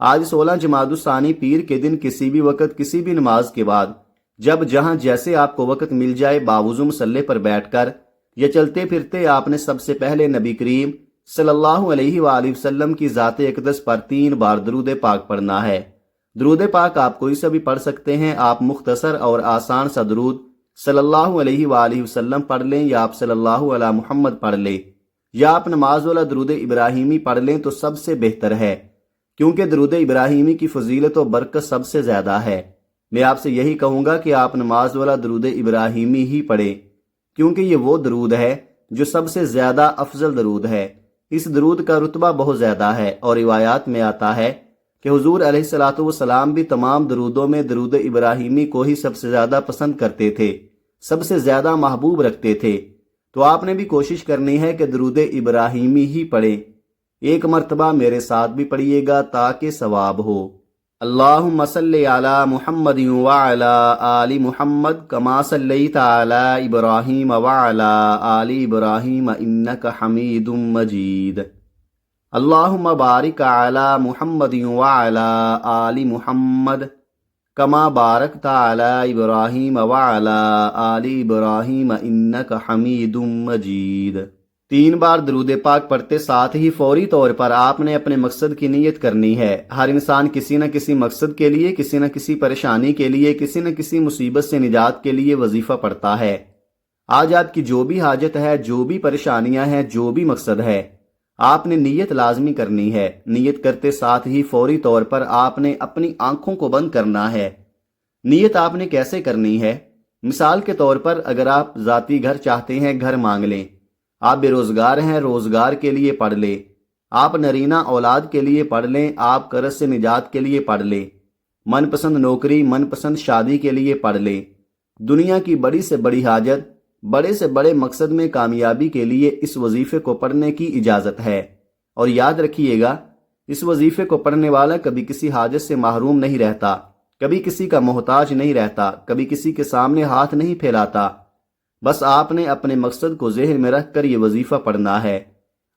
آج 16 جمادی الثانی پیر کے دن کسی بھی وقت کسی بھی نماز کے بعد جب جہاں جیسے آپ کو وقت مل جائے باوضو مصلی پر بیٹھ کر یا چلتے پھرتے آپ نے سب سے پہلے نبی کریم صلی اللہ علیہ وآلہ وسلم کی ذات اقدس پر 3 بار درود پاک پڑھنا ہے۔ درود پاک آپ کوئی سا بھی پڑھ سکتے ہیں۔ آپ مختصر اور آسان سا درود صلی اللہ علیہ وآلہ وسلم پڑھ لیں یا آپ صلی اللہ علی محمد پڑھ لیں یا آپ نماز والا درود ابراہیمی پڑھ لیں تو سب سے بہتر ہے، کیونکہ درود ابراہیمی کی فضیلت و برکت سب سے زیادہ ہے۔ میں آپ سے یہی کہوں گا کہ آپ نماز والا درود ابراہیمی ہی پڑھیں، کیونکہ یہ وہ درود ہے جو سب سے زیادہ افضل درود ہے۔ اس درود کا رتبہ بہت زیادہ ہے اور روایات میں آتا ہے کہ حضور علیہ الصلوۃ والسلام بھی تمام درودوں میں درود ابراہیمی کو ہی سب سے زیادہ پسند کرتے تھے، سب سے زیادہ محبوب رکھتے تھے۔ تو آپ نے بھی کوشش کرنی ہے کہ درود ابراہیمی ہی پڑھیں۔ ایک مرتبہ میرے ساتھ بھی پڑھیے گا تاکہ ثواب ہو۔ اللہم صلی علی محمد وعلی آل محمد کما صلیت علی ابراہیم وعلی آل ابراہیم انک حمید مجید۔ اللہم بارک علی محمد وعلی آل محمد کما بارکت علی ابراہیم وعلی آل ابراہیم انک حمید مجید۔ 3 بار درود پاک پڑھتے ساتھ ہی فوری طور پر آپ نے اپنے مقصد کی نیت کرنی ہے۔ ہر انسان کسی نہ کسی مقصد کے لیے، کسی نہ کسی پریشانی کے لیے، کسی نہ کسی مصیبت سے نجات کے لیے وظیفہ پڑھتا ہے۔ آج آپ کی جو بھی حاجت ہے، جو بھی پریشانیاں ہیں، جو بھی مقصد ہے، آپ نے نیت لازمی کرنی ہے۔ نیت کرتے ساتھ ہی فوری طور پر آپ نے اپنی آنکھوں کو بند کرنا ہے۔ نیت آپ نے کیسے کرنی ہے؟ مثال کے طور پر اگر آپ ذاتی گھر چاہتے ہیں، گھر مانگ لیں۔ آپ بے روزگار ہیں، روزگار کے لیے پڑھ لیں۔ آپ نرینہ اولاد کے لیے پڑھ لیں، آپ قرض سے نجات کے لیے پڑھ لیں۔ من پسند نوکری، من پسند شادی کے لیے پڑھ لیں۔ دنیا کی بڑی سے بڑی حاجت، بڑے سے بڑے مقصد میں کامیابی کے لیے اس وظیفے کو پڑھنے کی اجازت ہے۔ اور یاد رکھیے گا، اس وظیفے کو پڑھنے والا کبھی کسی حاجت سے محروم نہیں رہتا، کبھی کسی کا محتاج نہیں رہتا، کبھی کسی کے سامنے ہاتھ نہیں پھیلاتا۔ بس آپ نے اپنے مقصد کو ذہن میں رکھ کر یہ وظیفہ پڑھنا ہے۔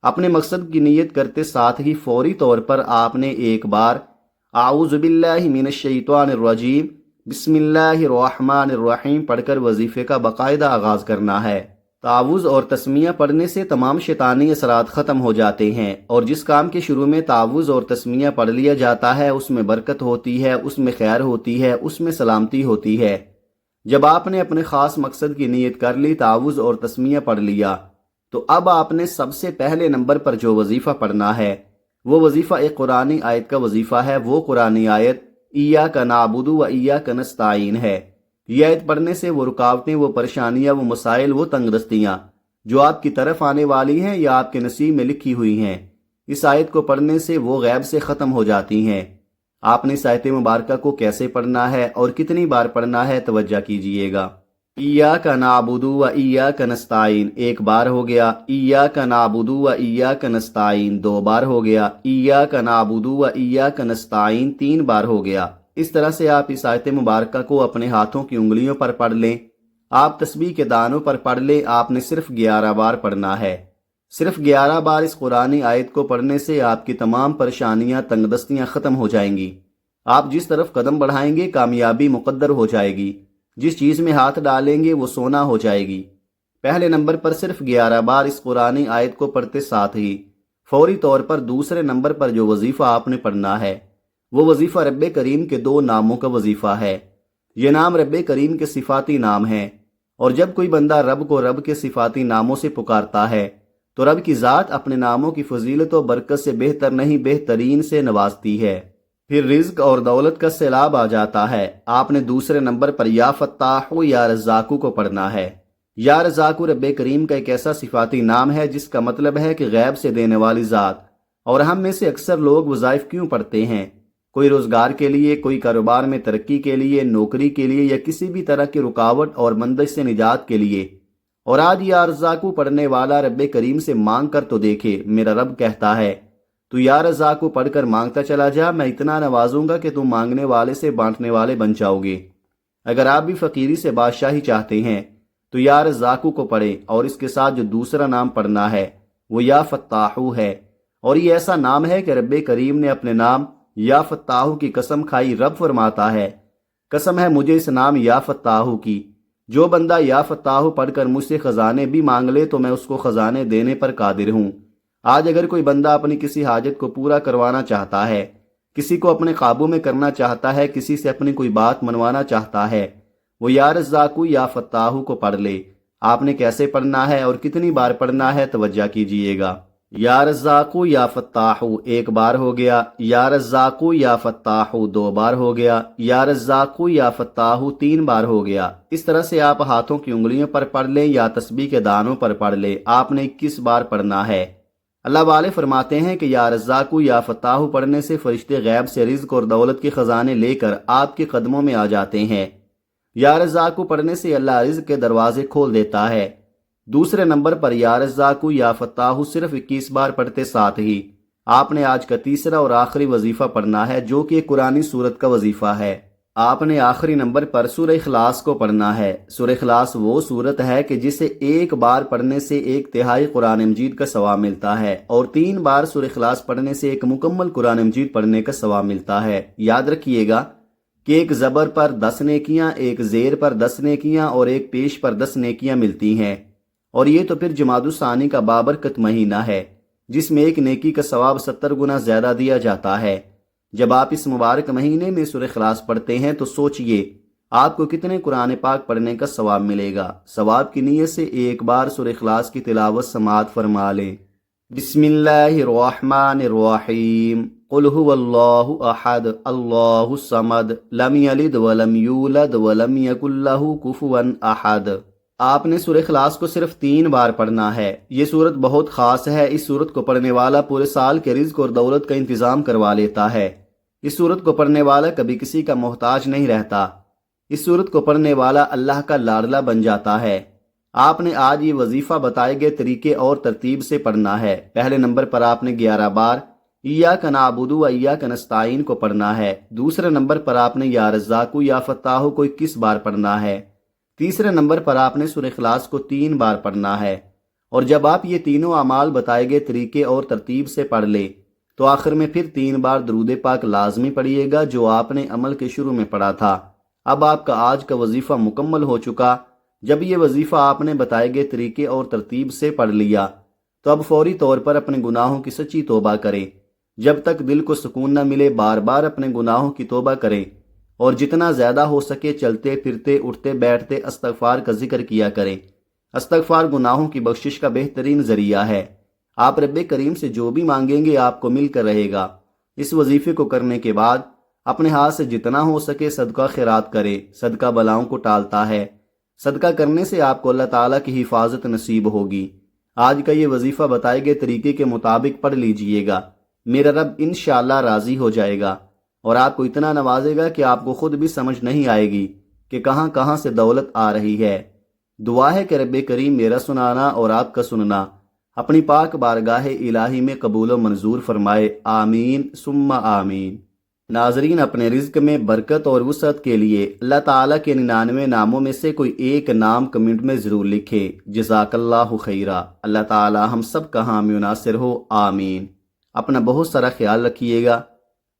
اپنے مقصد کی نیت کرتے ساتھ ہی فوری طور پر آپ نے ایک بار اعوذ باللہ من الشیطان الرجیم بسم اللہ الرحمن الرحیم پڑھ کر وظیفے کا باقاعدہ آغاز کرنا ہے۔ تعوذ اور تسمیہ پڑھنے سے تمام شیطانی اثرات ختم ہو جاتے ہیں، اور جس کام کے شروع میں تعوذ اور تسمیہ پڑھ لیا جاتا ہے اس میں برکت ہوتی ہے، اس میں خیر ہوتی ہے، اس میں سلامتی ہوتی ہے۔ جب آپ نے اپنے خاص مقصد کی نیت کر لی، تعوذ اور تسمیہ پڑھ لیا، تو اب آپ نے سب سے پہلے نمبر پر جو وظیفہ پڑھنا ہے وہ وظیفہ ایک قرآنی آیت کا وظیفہ ہے۔ وہ قرآنی آیت ایاک نعبد و ایاک نستعین ہے۔ یہ آیت پڑھنے سے وہ رکاوٹیں، وہ پریشانیاں، وہ مسائل، وہ تنگ دستیاں جو آپ کی طرف آنے والی ہیں یا آپ کے نصیب میں لکھی ہوئی ہیں، اس آیت کو پڑھنے سے وہ غیب سے ختم ہو جاتی ہیں۔ آپ نے اس آیت مبارکہ کو کیسے پڑھنا ہے اور کتنی بار پڑھنا ہے، توجہ کیجئے گا۔ ایاک نعبد و ایاک نستعین 1 بار ہو گیا، ایاک نعبد و ایاک نستعین 2 بار ہو گیا، ایاک نعبد و ایاک نستعین 3 بار ہو گیا۔ اس طرح سے آپ اس آیت مبارکہ کو اپنے ہاتھوں کی انگلیوں پر پڑھ لیں۔ آپ تسبیح کے دانوں پر پڑھ لیں۔ آپ نے صرف 11 بار پڑھنا ہے۔ صرف 11 بار اس قرآنی آیت کو پڑھنے سے آپ کی تمام پریشانیاں، تنگ دستیاں ختم ہو جائیں گی۔ آپ جس طرف قدم بڑھائیں گے کامیابی مقدر ہو جائے گی۔ جس چیز میں ہاتھ ڈالیں گے وہ سونا ہو جائے گی۔ پہلے نمبر پر صرف 11 بار اس قرآنی آیت کو پڑھتے ساتھ ہی فوری طور پر دوسرے نمبر پر جو وظیفہ آپ نے پڑھنا ہے وہ وظیفہ رب کریم کے 2 ناموں کا وظیفہ ہے۔ یہ نام رب کریم کے صفاتی نام ہیں، اور جب کوئی بندہ رب کو رب کے صفاتی ناموں سے پکارتا ہے تو رب کی ذات اپنے ناموں کی فضیلت و برکت سے بہتر نہیں بہترین سے نوازتی ہے۔ پھر رزق اور دولت کا سیلاب آ جاتا ہے۔ آپ نے دوسرے نمبر پر یا فتاح یا رزاق کو پڑھنا ہے۔ یا رزاق رب کریم کا ایک ایسا صفاتی نام ہے جس کا مطلب ہے کہ غیب سے دینے والی ذات۔ اور ہم میں سے اکثر لوگ وظائف کیوں پڑھتے ہیں؟ کوئی روزگار کے لیے، کوئی کاروبار میں ترقی کے لیے، نوکری کے لیے، یا کسی بھی طرح کی رکاوٹ اور بندش سے نجات کے لیے۔ اور آج یا رزاق پڑھنے والا رب کریم سے مانگ کر تو دیکھے۔ میرا رب کہتا ہے تو یا رزاق پڑھ کر مانگتا چلا جا، میں اتنا نوازوں گا کہ تم مانگنے والے سے بانٹنے والے بن جاؤ گے۔ اگر آپ بھی فقیری سے بادشاہی چاہتے ہیں تو یا رزاق کو پڑھیں، اور اس کے ساتھ جو دوسرا نام پڑھنا ہے وہ یا فتاح ہے۔ اور یہ ایسا نام ہے کہ رب کریم نے اپنے نام یا فتاح کی قسم کھائی۔ رب فرماتا ہے قسم ہے مجھے اس نام یا فتاح کی، جو بندہ یا فتاح پڑھ کر مجھ سے خزانے بھی مانگ لے تو میں اس کو خزانے دینے پر قادر ہوں۔ آج اگر کوئی بندہ اپنی کسی حاجت کو پورا کروانا چاہتا ہے، کسی کو اپنے قابو میں کرنا چاہتا ہے، کسی سے اپنی کوئی بات منوانا چاہتا ہے، وہ یا رزاق یا فتاح کو پڑھ لے۔ آپ نے کیسے پڑھنا ہے اور کتنی بار پڑھنا ہے توجہ کیجئے گا۔ یا رزاق یا فتاح ایک بار ہو گیا، یا رزاق یا فتاح دو بار ہو گیا، یا رزاق یا فتاح تین بار ہو گیا۔ اس طرح سے آپ ہاتھوں کی انگلیوں پر پڑھ لیں یا تسبیح کے دانوں پر پڑھ لیں، آپ نے 21 بار پڑھنا ہے۔ اللہ والے فرماتے ہیں کہ یا رزاق یا فتاح پڑھنے سے فرشتے غیب سے رزق اور دولت کے خزانے لے کر آپ کے قدموں میں آ جاتے ہیں۔ یا رزاق پڑھنے سے اللہ رزق کے دروازے کھول دیتا ہے۔ دوسرے نمبر پر یا رزاق یا فتاح صرف 21 بار پڑھتے ساتھ ہی آپ نے آج کا تیسرا اور آخری وظیفہ پڑھنا ہے، جو کہ قرآنی سورت کا وظیفہ ہے۔ آپ نے آخری نمبر پر سورہ اخلاص کو پڑھنا ہے۔ سورہ اخلاص وہ سورت ہے کہ جسے ایک بار پڑھنے سے 1/3 قرآن مجید کا ثواب ملتا ہے، اور 3 بار سورہ اخلاص پڑھنے سے ایک مکمل قرآن مجید پڑھنے کا ثواب ملتا ہے۔ یاد رکھیے گا کہ ایک زبر پر 10 نیکیاں، ایک زیر پر 10 نیکیاں اور ایک پیش پر 10 نیکیاں ملتی ہیں، اور یہ تو پھر جمادی الثانی کا بابرکت مہینہ ہے جس میں ایک نیکی کا ثواب 70 گنا زیادہ دیا جاتا ہے۔ جب آپ اس مبارک مہینے میں سورہ اخلاص پڑھتے ہیں تو سوچئے آپ کو کتنے قرآن پاک پڑھنے کا ثواب ملے گا۔ ثواب کی نیت سے ایک بار سورہ اخلاص کی تلاوت سماعت فرما لیں۔ بسم اللہ الرحمن الرحیم۔ قل هو اللہ احد اللہ الصمد لم یلد ولم یولد ولم یکن لہ کفوا احد۔ آپ نے سورہ اخلاص کو صرف 3 بار پڑھنا ہے۔ یہ سورت بہت خاص ہے۔ اس سورت کو پڑھنے والا پورے سال کے رزق اور دولت کا انتظام کروا لیتا ہے۔ اس سورت کو پڑھنے والا کبھی کسی کا محتاج نہیں رہتا۔ اس سورت کو پڑھنے والا اللہ کا لاڈلا بن جاتا ہے۔ آپ نے آج یہ وظیفہ بتائے گئے طریقے اور ترتیب سے پڑھنا ہے۔ پہلے نمبر پر آپ نے 11 بار ایاک نعبد و ایاک نستعین کو پڑھنا ہے۔ دوسرے نمبر پر آپ نے یا رزاق یا فتاح کو 21 بار پڑھنا ہے۔ تیسرے نمبر پر آپ نے سورہ اخلاص کو 3 بار پڑھنا ہے۔ اور جب آپ یہ تینوں اعمال بتائے گئے طریقے اور ترتیب سے پڑھ لے تو آخر میں پھر 3 بار درود پاک لازمی پڑھیے گا، جو آپ نے عمل کے شروع میں پڑھا تھا۔ اب آپ کا آج کا وظیفہ مکمل ہو چکا۔ جب یہ وظیفہ آپ نے بتائے گئے طریقے اور ترتیب سے پڑھ لیا تو اب فوری طور پر اپنے گناہوں کی سچی توبہ کریں۔ جب تک دل کو سکون نہ ملے بار بار اپنے گناہوں کی توبہ کریں، اور جتنا زیادہ ہو سکے چلتے پھرتے اٹھتے بیٹھتے استغفار کا ذکر کیا کریں۔ استغفار گناہوں کی بخشش کا بہترین ذریعہ ہے۔ آپ رب کریم سے جو بھی مانگیں گے آپ کو مل کر رہے گا۔ اس وظیفے کو کرنے کے بعد اپنے ہاتھ سے جتنا ہو سکے صدقہ خیرات کریں۔ صدقہ بلاؤں کو ٹالتا ہے۔ صدقہ کرنے سے آپ کو اللہ تعالیٰ کی حفاظت نصیب ہوگی۔ آج کا یہ وظیفہ بتائے گئے طریقے کے مطابق پڑھ لیجئے گا۔ میرا رب انشاءاللہ راضی ہو جائے گا اور آپ کو اتنا نوازے گا کہ آپ کو خود بھی سمجھ نہیں آئے گی کہ کہاں کہاں سے دولت آ رہی ہے۔ دعا ہے کہ رب کریم میرا سنانا اور آپ کا سننا اپنی پاک بارگاہ الہی میں قبول و منظور فرمائے، آمین ثم آمین۔ ناظرین، اپنے رزق میں برکت اور وسعت کے لیے اللہ تعالیٰ کے 99 ناموں میں سے کوئی ایک نام کمنٹ میں ضرور لکھیں۔ جزاک اللہ خیرہ۔ اللہ تعالیٰ ہم سب کا حامی و ناصر ہو، آمین۔ اپنا بہت سارا خیال رکھیے گا،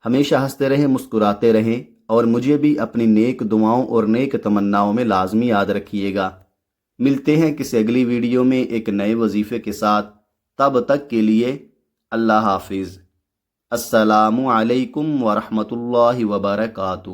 ہمیشہ ہنستے رہیں، مسکراتے رہیں، اور مجھے بھی اپنی نیک دعاؤں اور نیک تمناؤں میں لازمی یاد رکھیے گا۔ ملتے ہیں کسی اگلی ویڈیو میں ایک نئے وظیفے کے ساتھ۔ تب تک کے لیے اللہ حافظ۔ السلام علیکم ورحمۃ اللہ وبرکاتہ۔